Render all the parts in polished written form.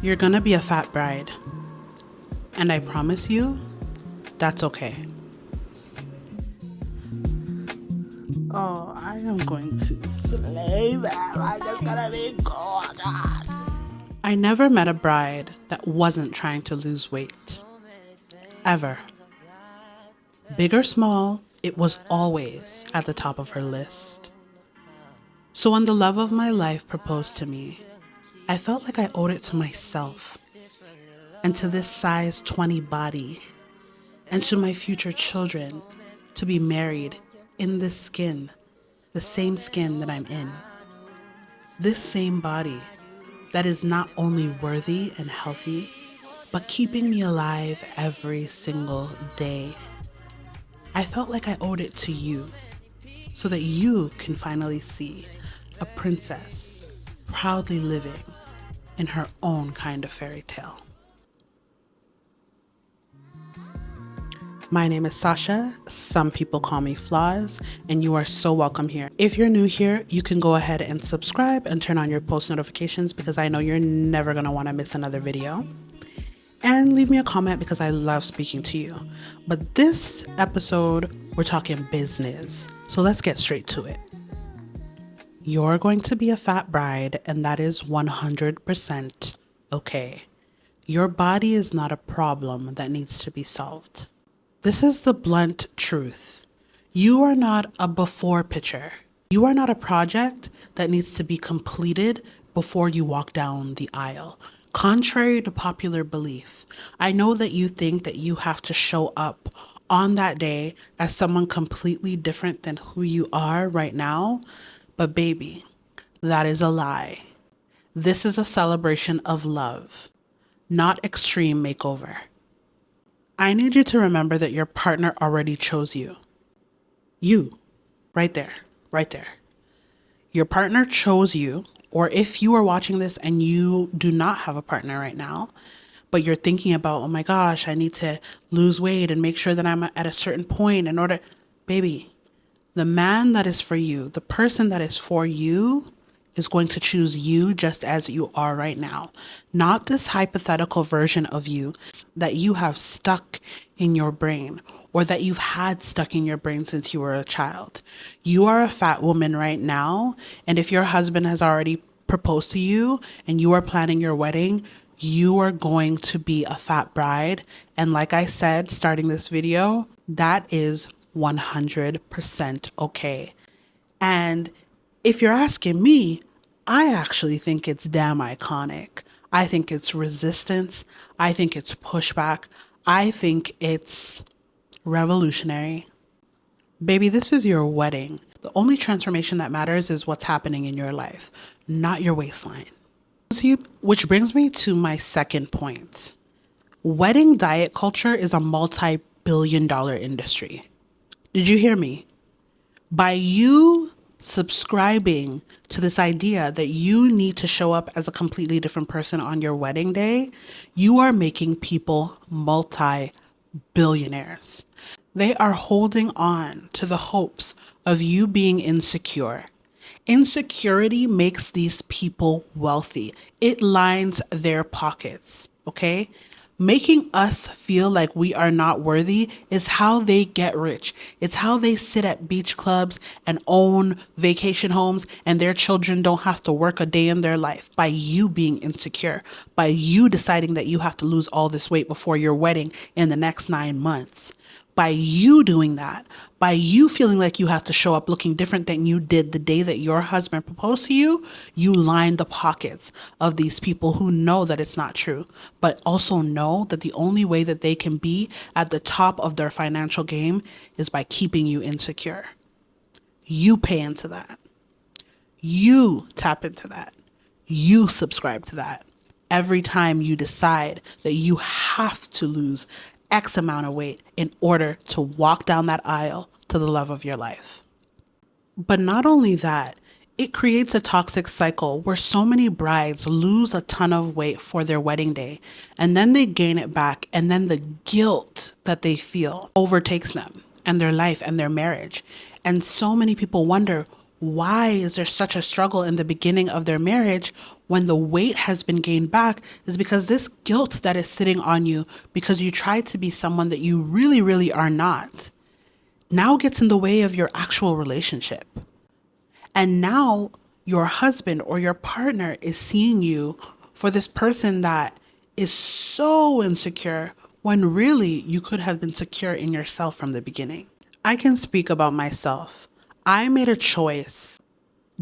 You're gonna be a fat bride, and I promise you, that's okay. Oh, I am going to slay that. Like, it's gonna be gorgeous. I never met a bride that wasn't trying to lose weight. Ever. Big or small, it was always at the top of her list. So when the love of my life proposed to me, I felt like I owed it to myself and to this size 20 body and to my future children to be married in this skin, the same skin that I'm in. This same body that is not only worthy and healthy, but keeping me alive every single day. I felt like I owed it to you so that you can finally see a princess proudly living in her own kind of fairy tale. My name is Sasha. Some people call me Flaws, and you are so welcome here. If you're new here, you can go ahead and subscribe and turn on your post notifications because I know you're never gonna wanna miss another video. And leave me a comment because I love speaking to you. But this episode, we're talking business. So let's get straight to it. You're going to be a fat bride, and that is 100% okay. Your body is not a problem that needs to be solved. This is the blunt truth. You are not a before picture. You are not a project that needs to be completed before you walk down the aisle. Contrary to popular belief, I know that you think that you have to show up on that day as someone completely different than who you are right now. But baby, that is a lie. This is a celebration of love, not extreme makeover. I need you to remember that your partner already chose you. You, right there, right there. Your partner chose you, or if you are watching this and you do not have a partner right now, but you're thinking about, oh my gosh, I need to lose weight and make sure that I'm at a certain point in order, baby, the man that is for you, the person that is for you is going to choose you just as you are right now. Not this hypothetical version of you that you have stuck in your brain or that you've had stuck in your brain since you were a child. You are a fat woman right now, and if your husband has already proposed to you and you are planning your wedding, you are going to be a fat bride. And like I said, starting this video, that is 100% okay. And if you're asking me, I actually think it's damn iconic. I think it's resistance. I think it's pushback. I think it's revolutionary. Baby, this is your wedding. The only transformation that matters is what's happening in your life, not your waistline. Which brings me to my second point. Wedding diet culture is a multi-billion-dollar industry. Did you hear me? By you subscribing to this idea that you need to show up as a completely different person on your wedding day, you are making people multi-billionaires. They are holding on to the hopes of you being insecure. Insecurity makes these people wealthy. It lines their pockets, okay? Making us feel like we are not worthy is how they get rich. It's how they sit at beach clubs and own vacation homes, and their children don't have to work a day in their life by you being insecure, by you deciding that you have to lose all this weight before your wedding in the next 9 months. By you doing that, by you feeling like you have to show up looking different than you did the day that your husband proposed to you, you line the pockets of these people who know that it's not true, but also know that the only way that they can be at the top of their financial game is by keeping you insecure. You pay into that. You tap into that. You subscribe to that. Every time you decide that you have to lose X amount of weight in order to walk down that aisle to the love of your life. But not only that, it creates a toxic cycle where so many brides lose a ton of weight for their wedding day, and then they gain it back, and then the guilt that they feel overtakes them and their life and their marriage. And so many people wonder, why is there such a struggle in the beginning of their marriage when the weight has been gained back is because this guilt that is sitting on you because you tried to be someone that you really, really are not now gets in the way of your actual relationship. And now your husband or your partner is seeing you for this person that is so insecure when really you could have been secure in yourself from the beginning. I can speak about myself. I made a choice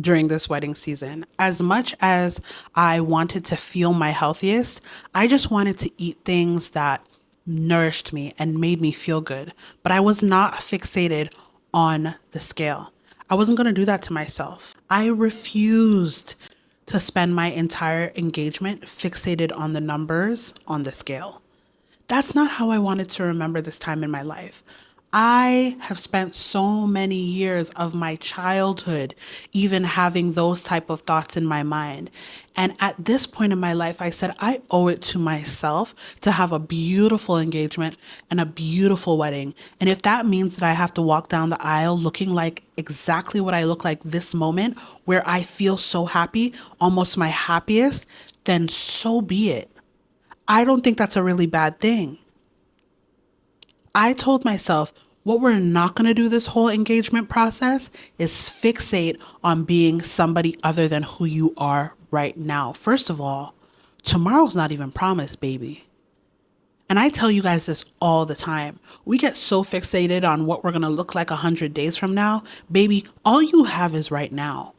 during this wedding season. As much as I wanted to feel my healthiest, I just wanted to eat things that nourished me and made me feel good. But I was not fixated on the scale. I wasn't going to do that to myself. I refused to spend my entire engagement fixated on the numbers on the scale. That's not how I wanted to remember this time in my life. I have spent so many years of my childhood even having those type of thoughts in my mind. And at this point in my life, I said, I owe it to myself to have a beautiful engagement and a beautiful wedding. And if that means that I have to walk down the aisle looking like exactly what I look like this moment, where I feel so happy, almost my happiest, then so be it. I don't think that's a really bad thing. I told myself, what we're not going to do this whole engagement process is fixate on being somebody other than who you are right now. First of all, tomorrow's not even promised, baby. And I tell you guys this all the time. We get so fixated on what we're going to look like 100 days from now. Baby, all you have is right now.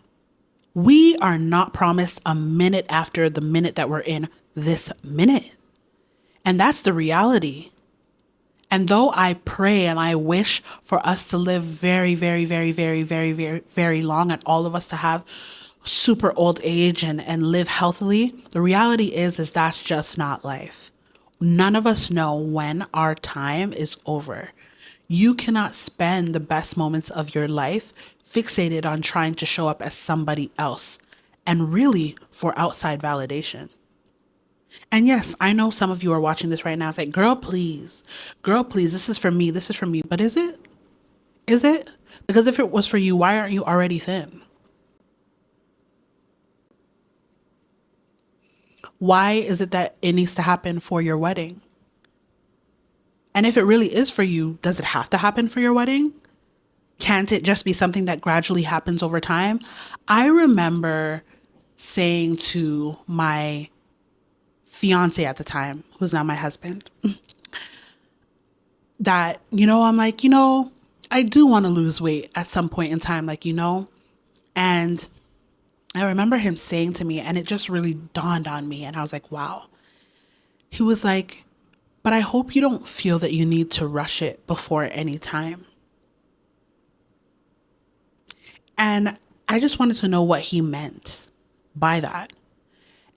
We are not promised a minute after the minute that we're in this minute. And that's the reality. And though I pray and I wish for us to live very, very, very, very, very, very, very long and all of us to have super old age and live healthily, the reality is that's just not life. None of us know when our time is over. You cannot spend the best moments of your life fixated on trying to show up as somebody else and really for outside validation. And yes, I know some of you are watching this right now. It's like, girl, please, this is for me. This is for me. But is it? Is it? Because if it was for you, why aren't you already thin? Why is it that it needs to happen for your wedding? And if it really is for you, does it have to happen for your wedding? Can't it just be something that gradually happens over time? I remember saying to my fiance at the time, who's now my husband, that, I'm like, I do want to lose weight at some point in time, and I remember him saying to me, and it just really dawned on me, and I was like, wow. He was like, but I hope you don't feel that you need to rush it before any time. And I just wanted to know what he meant by that.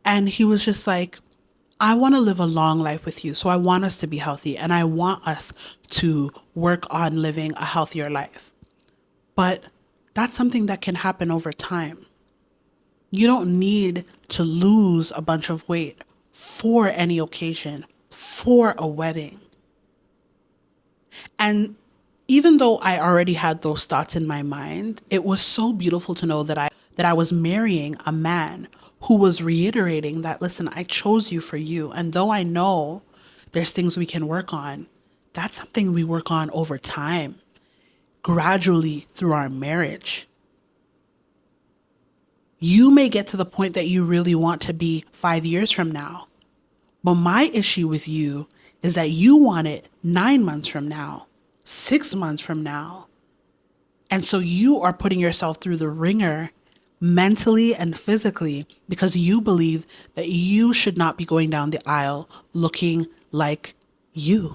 And he was just like, I want to live a long life with you. So I want us to be healthy and I want us to work on living a healthier life. But that's something that can happen over time. You don't need to lose a bunch of weight for any occasion, for a wedding. And even though I already had those thoughts in my mind, it was so beautiful to know that I was marrying a man who was reiterating that, listen, I chose you for you. And though I know there's things we can work on, that's something we work on over time, gradually through our marriage. You may get to the point that you really want to be 5 years from now. But my issue with you is that you want it 9 months from now, 6 months from now. And so you are putting yourself through the ringer mentally and physically because you believe that you should not be going down the aisle looking like you.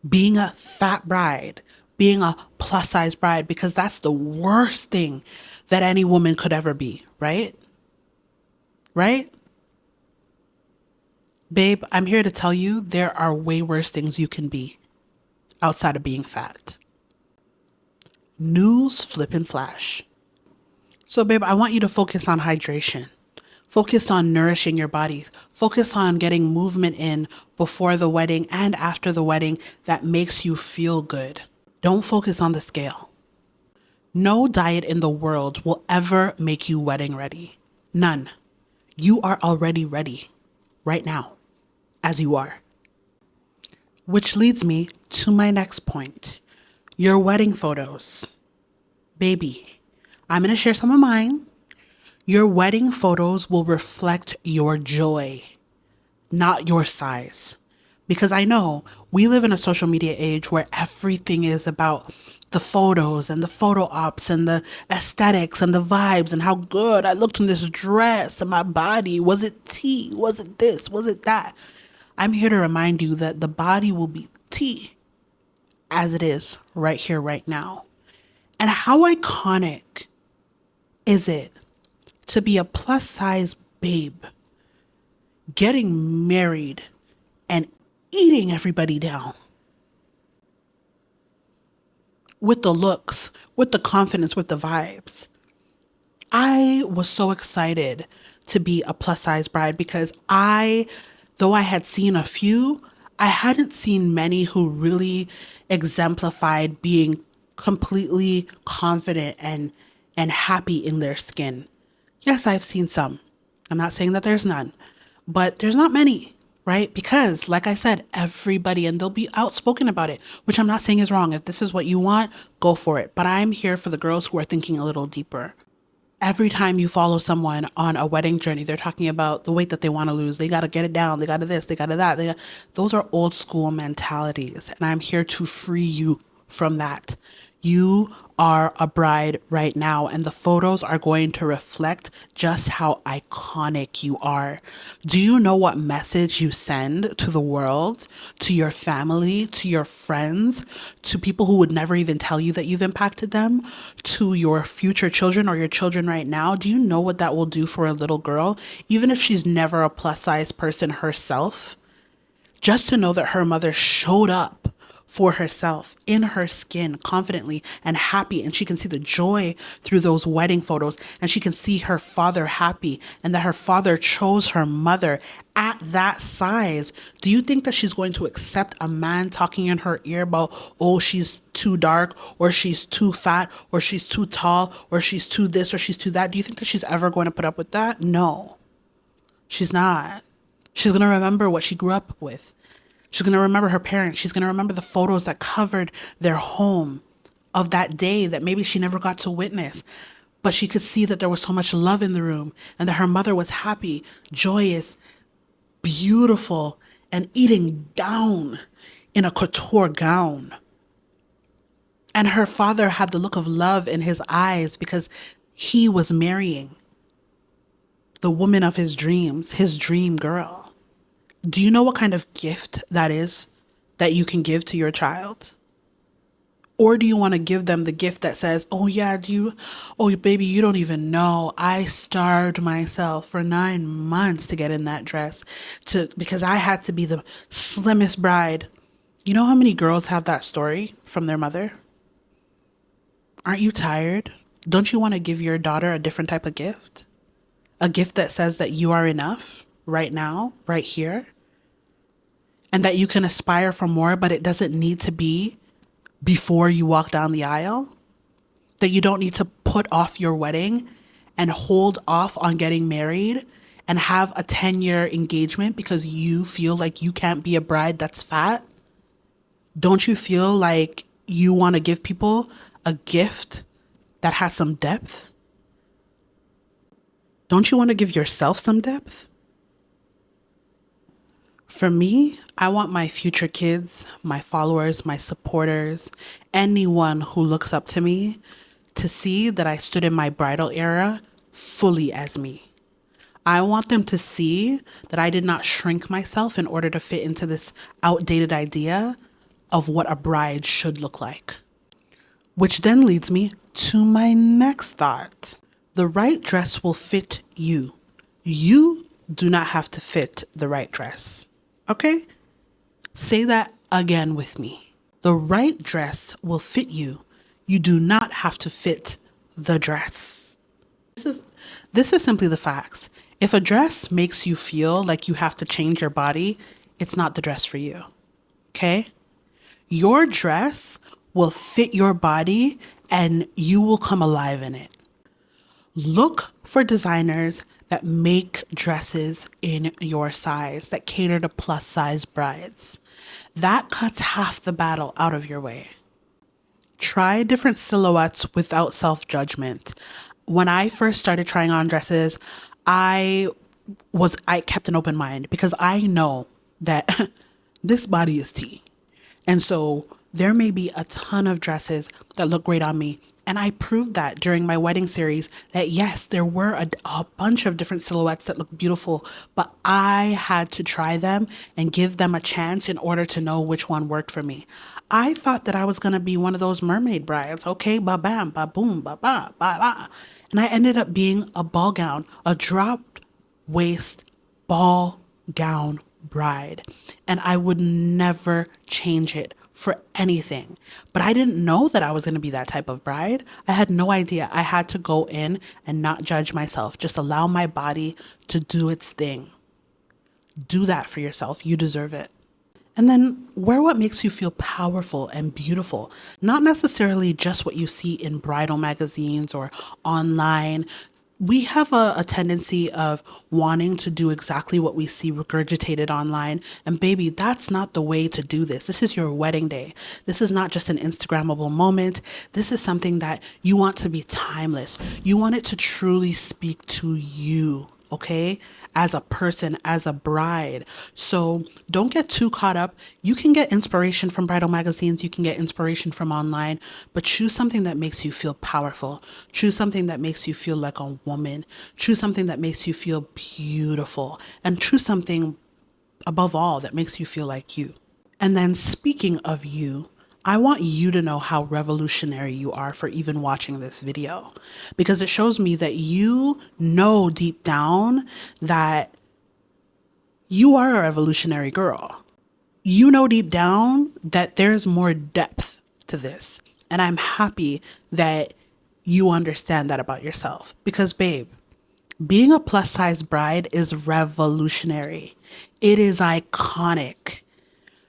Being a fat bride, being a plus size bride, because that's the worst thing that any woman could ever be, right? Right? Babe, I'm here to tell you there are way worse things you can be outside of being fat. News flippin' flash. So babe, I want you to focus on hydration. Focus on nourishing your body. Focus on getting movement in before the wedding and after the wedding that makes you feel good. Don't focus on the scale. No diet in the world will ever make you wedding ready. None. You are already ready right now, as you are. Which leads me to my next point. Your wedding photos. Baby, I'm going to share some of mine. Your wedding photos will reflect your joy, not your size. Because I know we live in a social media age where everything is about the photos and the photo ops and the aesthetics and the vibes and how good I looked in this dress and my body. Was it tea? Was it this? Was it that? I'm here to remind you that the body will be tea as it is right here, right now. And how iconic is it to be a plus size babe, getting married and eating everybody down with the looks, with the confidence, with the vibes. I was so excited to be a plus size bride because though I had seen a few, I hadn't seen many who really exemplified being completely confident and happy in their skin. Yes, I've seen some. I'm not saying that there's none, but there's not many, right? Because like I said, everybody, and they'll be outspoken about it, which I'm not saying is wrong. If this is what you want, go for it. But I'm here for the girls who are thinking a little deeper. Every time you follow someone on a wedding journey, they're talking about the weight that they want to lose. They got to get it down. They got to this, they got to that. Those are old school mentalities. And I'm here to free you from that. You are a bride right now, and the photos are going to reflect just how iconic you are. Do you know what message you send to the world, to your family, to your friends, to people who would never even tell you that you've impacted them, to your future children or your children right now? Do you know what that will do for a little girl, even if she's never a plus size person herself? Just to know that her mother showed up for herself in her skin confidently and happy, and she can see the joy through those wedding photos, and she can see her father happy, and that her father chose her mother at that size. Do you think that she's going to accept a man talking in her ear about, oh, she's too dark, or she's too fat, or she's too tall, or she's too this, or she's too that? Do you think that she's ever going to put up with that? No, she's not. She's going to remember what she grew up with. She's going to remember her parents. She's going to remember the photos that covered their home of that day that maybe she never got to witness. But she could see that there was so much love in the room, and that her mother was happy, joyous, beautiful, and eating down in a couture gown. And her father had the look of love in his eyes because he was marrying the woman of his dreams, his dream girl. Do you know what kind of gift that is that you can give to your child? Or do you want to give them the gift that says, oh yeah, oh baby, you don't even know. I starved myself for 9 months to get in that dress because I had to be the slimmest bride. You know how many girls have that story from their mother? Aren't you tired? Don't you want to give your daughter a different type of gift? A gift that says that you are enough right now, right here, and that you can aspire for more, but it doesn't need to be before you walk down the aisle, that you don't need to put off your wedding and hold off on getting married and have a 10-year engagement because you feel like you can't be a bride that's fat. Don't you feel like you want to give people a gift that has some depth? Don't you want to give yourself some depth? For me, I want my future kids, my followers, my supporters, anyone who looks up to me to see that I stood in my bridal era fully as me. I want them to see that I did not shrink myself in order to fit into this outdated idea of what a bride should look like. Which then leads me to my next thought. The right dress will fit you. You do not have to fit the right dress. Okay? Say that again with me. The right dress will fit you. You do not have to fit the dress. This is simply the facts. If a dress makes you feel like you have to change your body, it's not the dress for you. Okay? Your dress will fit your body and you will come alive in it. Look for designers that make dresses in your size, that cater to plus size brides. That cuts half the battle out of your way. Try different silhouettes without self-judgment. When I first started trying on dresses, I kept an open mind because I know that this body is tea. And so there may be a ton of dresses that look great on me. And I proved that during my wedding series that yes, there were a bunch of different silhouettes that look beautiful, but I had to try them and give them a chance in order to know which one worked for me. I thought that I was going to be one of those mermaid brides. Okay, ba bam, ba boom, ba ba, ba ba. And I ended up being a ball gown, a dropped waist ball gown bride. And I would never change it for anything. But I didn't know that I was going to be that type of bride. I had no idea. I had to go in and not judge myself, just allow my body to do its thing. Do that for yourself. You deserve it. And then wear what makes you feel powerful and beautiful, not necessarily just what you see in bridal magazines or online. We have a tendency of wanting to do exactly what we see regurgitated online. And baby, that's not the way to do this. This is your wedding day. This is not just an Instagrammable moment. This is something that you want to be timeless. You want it to truly speak to you, okay? As a person, as a bride. So don't get too caught up. You can get inspiration from bridal magazines. You can get inspiration from online, but choose something that makes you feel powerful. Choose something that makes you feel like a woman. Choose something that makes you feel beautiful, and choose something above all that makes you feel like you. And then speaking of you, I want you to know how revolutionary you are for even watching this video, because it shows me that you know deep down that you are a revolutionary girl. You know deep down that there's more depth to this. And I'm happy that you understand that about yourself, because babe, being a plus size bride is revolutionary. It is iconic.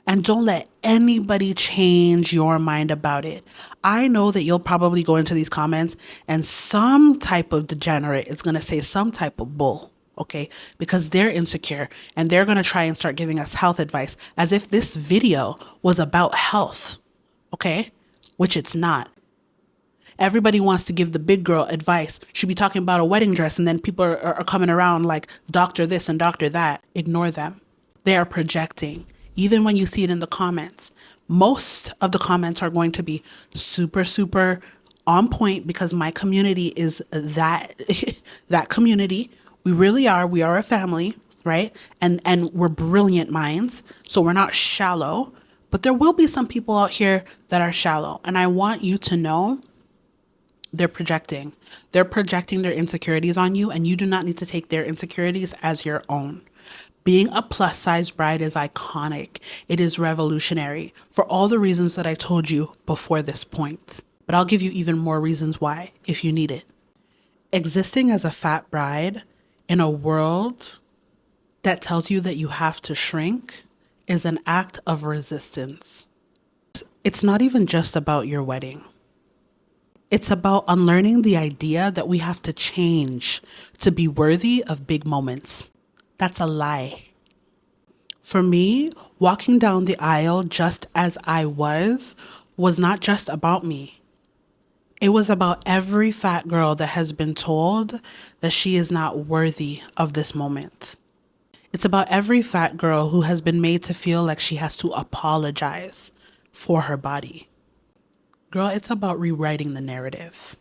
And don't let anybody change your mind about it. I know that you'll probably go into these comments and some type of degenerate is going to say some type of bull, okay? Because they're insecure and they're going to try and start giving us health advice as if this video was about health, okay? Which it's not. Everybody wants to give the big girl advice. Should be talking about a wedding dress, and then people are coming around like doctor this and doctor that. Ignore them. They are projecting. Even when you see it in the comments, most of the comments are going to be super, super on point because my community is that, that community. We really are. We are a family, right? And we're brilliant minds. So we're not shallow, but there will be some people out here that are shallow. And I want you to know they're projecting. They're projecting their insecurities on you, and you do not need to take their insecurities as your own. Being a plus size bride is iconic. It is revolutionary for all the reasons that I told you before this point. But I'll give you even more reasons why if you need it. Existing as a fat bride in a world that tells you that you have to shrink is an act of resistance. It's not even just about your wedding. It's about unlearning the idea that we have to change to be worthy of big moments. That's a lie. For me, walking down the aisle just as I was not just about me. It was about every fat girl that has been told that she is not worthy of this moment. It's about every fat girl who has been made to feel like she has to apologize for her body. Girl, it's about rewriting the narrative.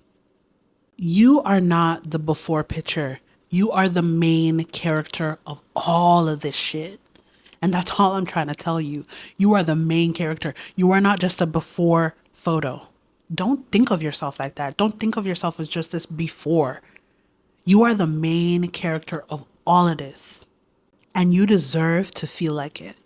You are not the before picture. You are the main character of all of this shit. And that's all I'm trying to tell you. You are the main character. You are not just a before photo. Don't think of yourself like that. Don't think of yourself as just this before. You are the main character of all of this. And you deserve to feel like it.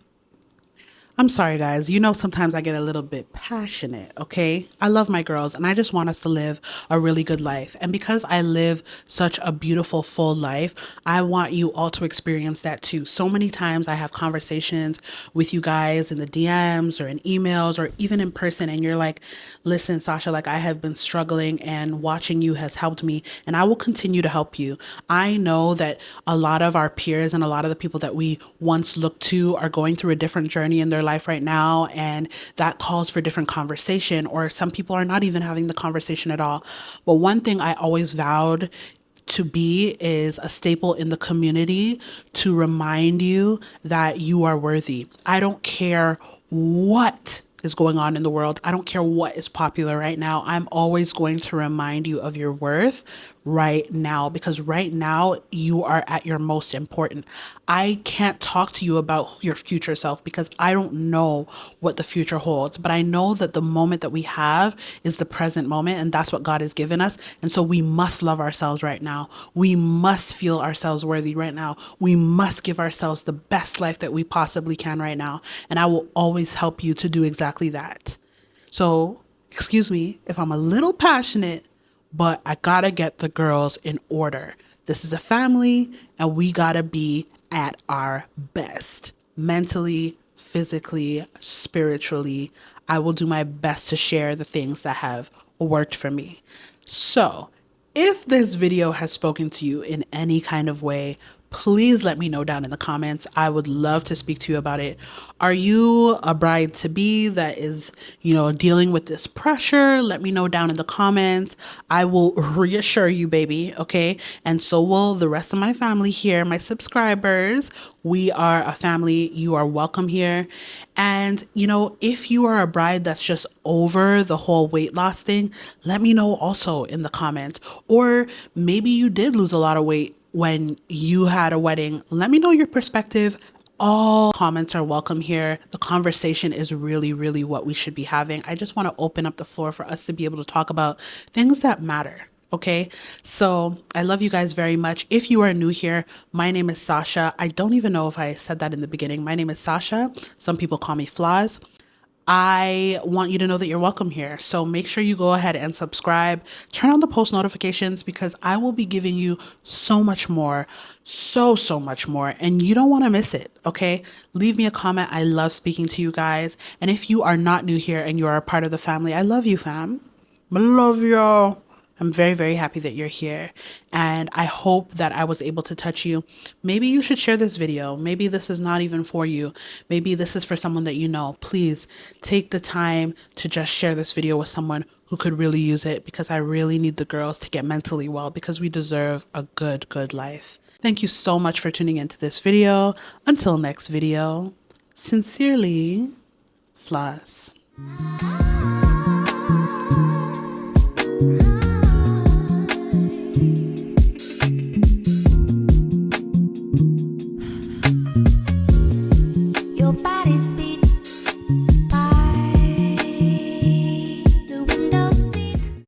I'm sorry, guys. You know, sometimes I get a little bit passionate, okay? I love my girls and I just want us to live a really good life. And because I live such a beautiful, full life, I want you all to experience that too. So many times I have conversations with you guys in the DMs or in emails or even in person, and you're like, listen, Sasha, like I have been struggling and watching you has helped me, and I will continue to help you. I know that a lot of our peers and a lot of the people that we once looked to are going through a different journey in their life right now, and that calls for different conversation, or some people are not even having the conversation at all. But one thing I always vowed to be is a staple in the community to remind you that you are worthy. I don't care what is going on in the world. I don't care what is popular right now. I'm always going to remind you of your worth right now, because right now you are at your most important. I can't talk to you about your future self because I don't know what the future holds, but I know that the moment that we have is the present moment, and that's what God has given us. And so we must love ourselves right now. We must feel ourselves worthy right now. We must give ourselves the best life that we possibly can right now. And I will always help you to do exactly that. So, excuse me if I'm a little passionate, but I gotta get the girls in order. This is a family and we gotta be at our best mentally, physically, spiritually. I will do my best to share the things that have worked for me. So, if this video has spoken to you in any kind of way, please let me know down in the comments. I would love to speak to you about it. Are you a bride to be that is, dealing with this pressure? Let me know down in the comments. I will reassure you, baby, okay? And so will the rest of my family here, my subscribers. We are a family. You are welcome here. And, if you are a bride that's just over the whole weight loss thing, let me know also in the comments. Or maybe you did lose a lot of weight when you had a wedding. Let me know your perspective. All comments are welcome here. The conversation is really, really what we should be having. I just want to open up the floor for us to be able to talk about things that matter. Okay, so I love you guys very much. If you are new here, my name is Sasha. I don't even know if I said that in the beginning. My name is Sasha. Some people call me Flaws. I want you to know that you're welcome here. So make sure you go ahead and subscribe, turn on the post notifications, because I will be giving you so much more, so much more, and you don't want to miss it. Okay. Leave me a comment. I love speaking to you guys. And if you are not new here and you are a part of the family, I love you, fam. I love y'all. I'm very, very happy that you're here, and I hope that I was able to touch you. Maybe you should share this video. Maybe this is not even for you. Maybe this is for someone that you know. Please take the time to just share this video with someone who could really use it, because I really need the girls to get mentally well, because we deserve a good life. Thank you so much for tuning into this video. Until next video, sincerely, Floss.